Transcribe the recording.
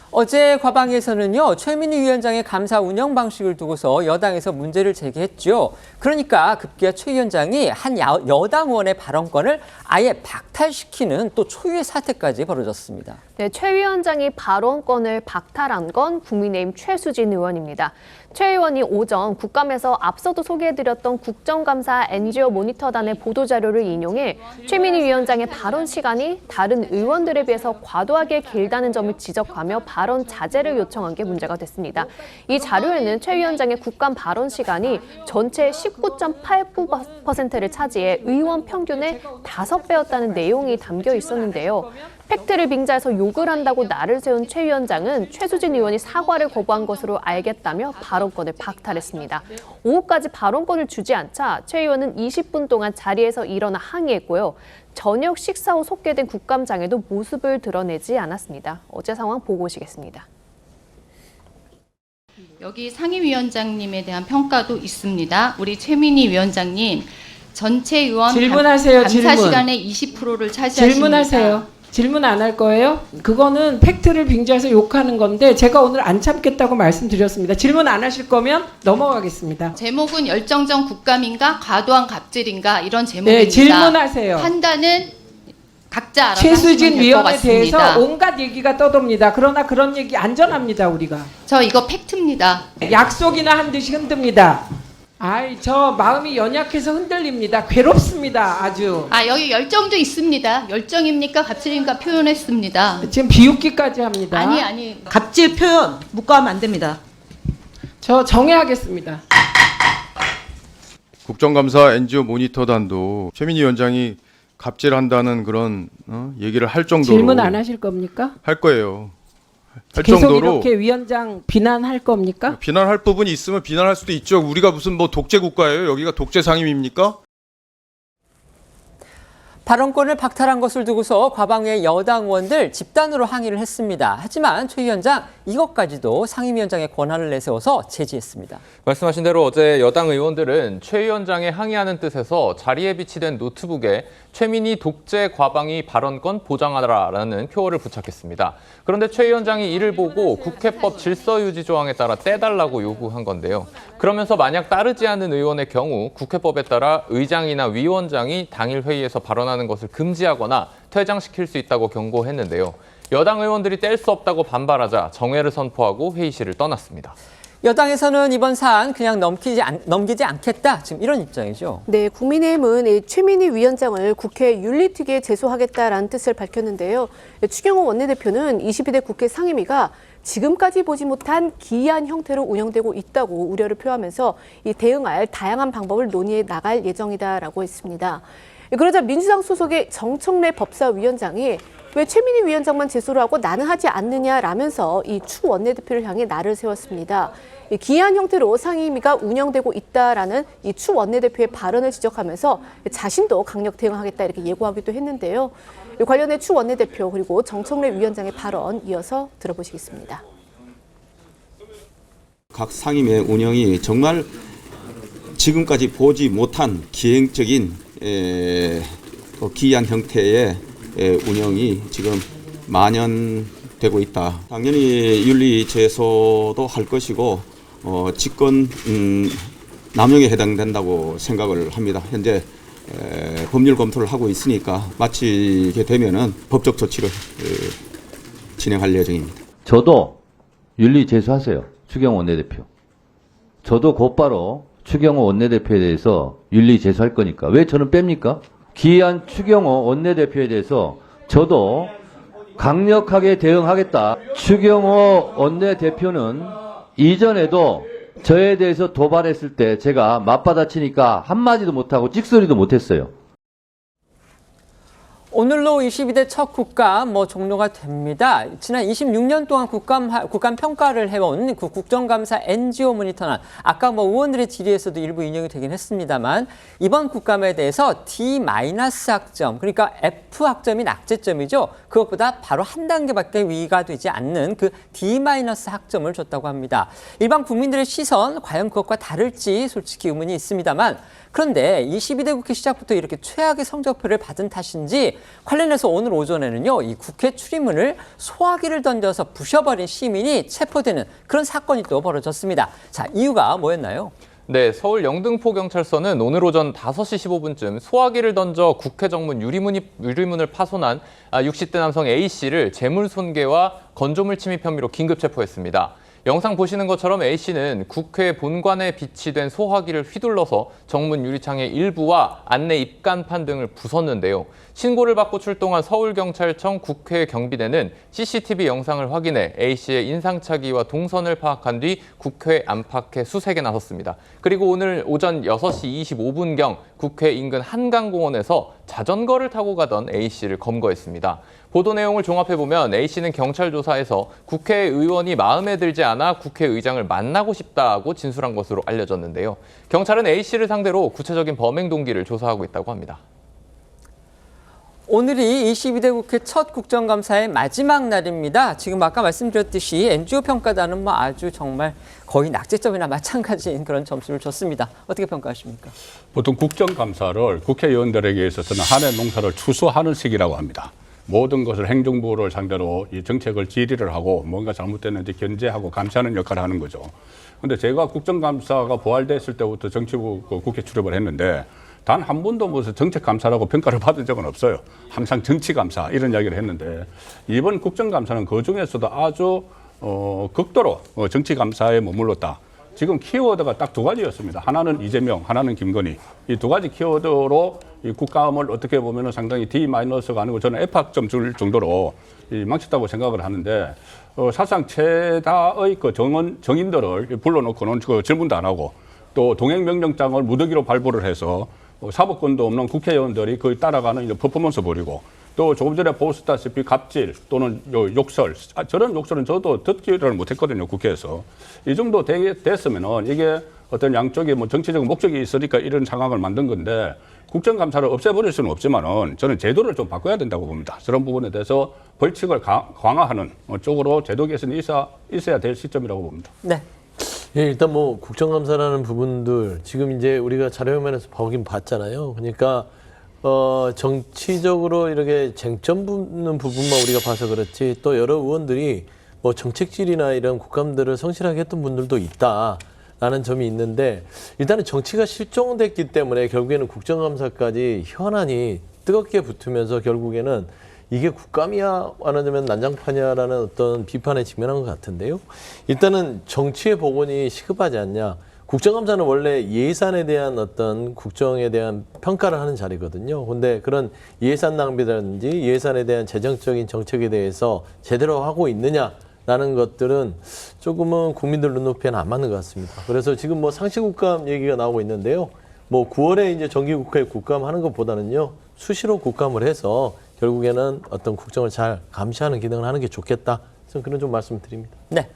어제 과방에서는요, 최민희 위원장의 감사 운영 방식을 두고서 여당에서 문제를 제기했죠. 그러니까 급기야 최 위원장이 한 여당 의원의 발언권을 아예 박탈시키는 또 초유의 사태까지 벌어졌습니다. 네, 최 위원장이 발언권을 박탈한 건 국민의힘 최수진 의원입니다. 최 의원이 오전 국감에서 앞서도 소개해드렸던 국정감사 NGO 모니터단의 보도자료를 인용해 최민희 위원장의 발언 시간이 다른 의원들에 비해서 과도하게 길다는 점을 지적하며 발언 자제를 요청한 게 문제가 됐습니다. 이 자료에는 최 위원장의 국감 발언 시간이 전체 19.89%를 차지해 의원 평균의 5배였다는 내용이 담겨 있었는데요. 팩트를 빙자해서 욕을 한다고 날을 세운 최 위원장은 최수진 의원이 사과를 거부한 것으로 알겠다며 발언권을 박탈했습니다. 오후까지 발언권을 주지 않자 최 의원은 20분 동안 자리에서 일어나 항의했고요. 저녁 식사 후 속개된 국감장에도 모습을 드러내지 않았습니다. 어제 상황 보고 오시겠습니다. 여기 상임위원장님에 대한 평가도 있습니다. 우리 최민희 위원장님, 전체 의원 질문하세요. 감사 질문. 시간의 20%를 차지하십니다. 질문하세요. 질문 안 할 거예요? 그거는 팩트를 빙자해서 욕하는 건데 제가 오늘 안 참겠다고 말씀드렸습니다. 질문 안 하실 거면 넘어가겠습니다. 제목은 열정적 국감인가 과도한 갑질인가 이런 제목입니다. 네, 질문하세요. 판단은 각자 알아서 최수진 하시면 될 것 위원에 대해서 같습니다. 온갖 얘기가 떠돕니다. 그러나 그런 얘기 안전합니다, 우리가. 저 이거 팩트입니다. 약속이나 한 듯이 흔듭니다. 아이, 저 마음이 연약해서 흔들립니다. 괴롭습니다, 아주. 여기 열정도 있습니다. 열정입니까 갑질인가 표현했습니다. 지금 비웃기까지 합니다. 아니. 갑질 표현 묵과하면 안 됩니다. 저 정해하겠습니다. 국정감사 NGO 모니터단도 최민희 위원장이 갑질한다는 그런 얘기를 할 정도로 질문 안 하실 겁니까? 할 거예요. 할 계속 정도로 이렇게 위원장 비난할 겁니까? 비난할 부분이 있으면 비난할 수도 있죠. 우리가 무슨 뭐 독재 국가예요? 여기가 독재 상임입니까? 발언권을 박탈한 것을 두고서 과방의 여당 의원들 집단으로 항의를 했습니다. 하지만 최 위원장 이것까지도 상임위원장의 권한을 내세워서 제지했습니다. 말씀하신 대로 어제 여당 의원들은 최 위원장의 항의하는 뜻에서 자리에 비치된 노트북에 최민희 독재 과방위 발언권 보장하라라는 표어를 부착했습니다. 그런데 최 위원장이 이를 보고 국회법 질서유지 조항에 따라 떼달라고 요구한 건데요. 그러면서 만약 따르지 않는 의원의 경우 국회법에 따라 의장이나 위원장이 당일 회의에서 발언하는 것을 금지하거나 퇴장시킬 수 있다고 경고했는데요. 여당 의원들이 뗄 수 없다고 반발하자 정회를 선포하고 회의실을 떠났습니다. 여당에서는 이번 사안 그냥 넘기지 않겠다, 지금 이런 입장이죠. 네, 국민의힘은 최민희 위원장을 국회 윤리특위에 제소하겠다라는 뜻을 밝혔는데요. 추경호 원내대표는 22대 국회 상임위가 지금까지 보지 못한 기이한 형태로 운영되고 있다고 우려를 표하면서 이 대응할 다양한 방법을 논의해 나갈 예정이다라고 했습니다. 그러자 민주당 소속의 정청래 법사위원장이 왜 최민희 위원장만 제소를 하고 나는 하지 않느냐라면서 이 추 원내대표를 향해 날을 세웠습니다. 기이한 형태로 상임위가 운영되고 있다라는 이 추 원내대표의 발언을 지적하면서 자신도 강력 대응하겠다 이렇게 예고하기도 했는데요. 관련해 추 원내대표 그리고 정청래 위원장의 발언 이어서 들어보시겠습니다. 각 상임의 운영이 정말 지금까지 보지 못한 기행적인 기이한 형태의 운영이 지금 만연되고 있다. 당연히 윤리 제소도 할 것이고 직권 남용에 해당된다고 생각을 합니다. 현재 법률 검토를 하고 있으니까 마치게 되면은 법적 조치를 진행할 예정입니다. 저도 윤리 제소하세요. 추경호 원내대표. 저도 곧바로 추경호 원내대표에 대해서 윤리 제소할 거니까. 왜 저는 뺍니까? 기이한 추경호 원내대표에 대해서 저도 강력하게 대응하겠다. 추경호 원내대표는 이전에도 저에 대해서 도발했을 때 제가 맞받아치니까 한마디도 못하고 찍소리도 못했어요. 오늘로 22대 첫 국감 종료가 됩니다. 지난 26년 동안 국감 평가를 해온 그 국정감사 NGO 모니터는 아까 의원들의 질의에서도 일부 인용이 되긴 했습니다만 이번 국감에 대해서 D- 학점, 그러니까 F 학점이 낙제점이죠. 그것보다 바로 한 단계밖에 위가 되지 않는 그 D- 학점을 줬다고 합니다. 일반 국민들의 시선, 과연 그것과 다를지 솔직히 의문이 있습니다만 그런데 22대 국회 시작부터 이렇게 최악의 성적표를 받은 탓인지 관련해서 오늘 오전에는요, 이 국회 출입문을 소화기를 던져서 부셔버린 시민이 체포되는 그런 사건이 또 벌어졌습니다. 자, 이유가 뭐였나요? 네, 서울 영등포경찰서는 오늘 오전 5시 15분쯤 소화기를 던져 국회 정문 유리문을 파손한 60대 남성 A씨를 재물손괴와 건조물 침입 혐의로 긴급 체포했습니다. 영상 보시는 것처럼 A씨는 국회 본관에 비치된 소화기를 휘둘러서 정문 유리창의 일부와 안내 입간판 등을 부쉈는데요. 신고를 받고 출동한 서울경찰청 국회 경비대는 CCTV 영상을 확인해 A씨의 인상착의와 동선을 파악한 뒤 국회 안팎에 수색에 나섰습니다. 그리고 오늘 오전 6시 25분경 국회 인근 한강공원에서 자전거를 타고 가던 A씨를 검거했습니다. 보도 내용을 종합해보면 A씨는 경찰 조사에서 국회의원이 마음에 들지 않아 국회의장을 만나고 싶다고 진술한 것으로 알려졌는데요. 경찰은 A씨를 상대로 구체적인 범행 동기를 조사하고 있다고 합니다. 오늘이 22대 국회 첫 국정감사의 마지막 날입니다. 지금 아까 말씀드렸듯이 NGO 평가단은 뭐 아주 정말 거의 낙제점이나 마찬가지인 그런 점수를 줬습니다. 어떻게 평가하십니까? 보통 국정감사를 국회의원들에게 있어서는 한 해 농사를 추수하는 시기라고 합니다. 모든 것을 행정부를 상대로 이 정책을 질의를 하고 뭔가 잘못됐는지 견제하고 감시하는 역할을 하는 거죠. 그런데 제가 국정감사가 부활됐을 때부터 정치부 국회 출입을 했는데 단 한 번도 무슨 정책감사라고 평가를 받은 적은 없어요. 항상 정치감사 이런 이야기를 했는데 이번 국정감사는 그중에서도 아주 극도로 정치감사에 머물렀다. 지금 키워드가 딱 두 가지였습니다. 하나는 이재명, 하나는 김건희. 이 두 가지 키워드로 이 국감을 어떻게 보면 상당히 D-가 아니고 저는 F학점 줄 정도로 망쳤다고 생각을 하는데 사실상 최다의 그 정인들을 불러놓고는 그 질문도 안 하고 또 동행명령장을 무더기로 발부를 해서 사법권도 없는 국회의원들이 거의 따라가는 퍼포먼스 보이고 또 조금 전에 보셨다시피 갑질 또는 욕설, 저런 욕설은 저도 듣지를 못했거든요, 국회에서. 이 정도 됐으면은 이게 어떤 양쪽에 뭐 정치적 목적이 있으니까 이런 상황을 만든 건데 국정감사를 없애버릴 수는 없지만은 저는 제도를 좀 바꿔야 된다고 봅니다. 저런 부분에 대해서 벌칙을 강화하는 쪽으로 제도 개선이 있어야 될 시점이라고 봅니다. 네. 예, 일단 뭐 국정감사라는 부분들 지금 이제 우리가 자료화면에서 보긴 봤잖아요. 그러니까 정치적으로 이렇게 쟁점 붙는 부분만 우리가 봐서 그렇지 또 여러 의원들이 뭐 정책질이나 이런 국감들을 성실하게 했던 분들도 있다라는 점이 있는데 일단은 정치가 실종됐기 때문에 결국에는 국정감사까지 현안이 뜨겁게 붙으면서 결국에는 이게 국감이야 아니면 난장판이야라는 어떤 비판에 직면한 것 같은데요. 일단은 정치의 복원이 시급하지 않냐. 국정감사는 원래 예산에 대한 어떤 국정에 대한 평가를 하는 자리거든요. 근데 그런 예산 낭비라든지 예산에 대한 재정적인 정책에 대해서 제대로 하고 있느냐라는 것들은 조금은 국민들 눈높이에는 안 맞는 것 같습니다. 그래서 지금 뭐 상시국감 얘기가 나오고 있는데요. 뭐 9월에 이제 정기국회 국감하는 것보다는요. 수시로 국감을 해서 결국에는 어떤 국정을 잘 감시하는 기능을 하는 게 좋겠다. 저는 그런 좀 말씀을 드립니다. 네.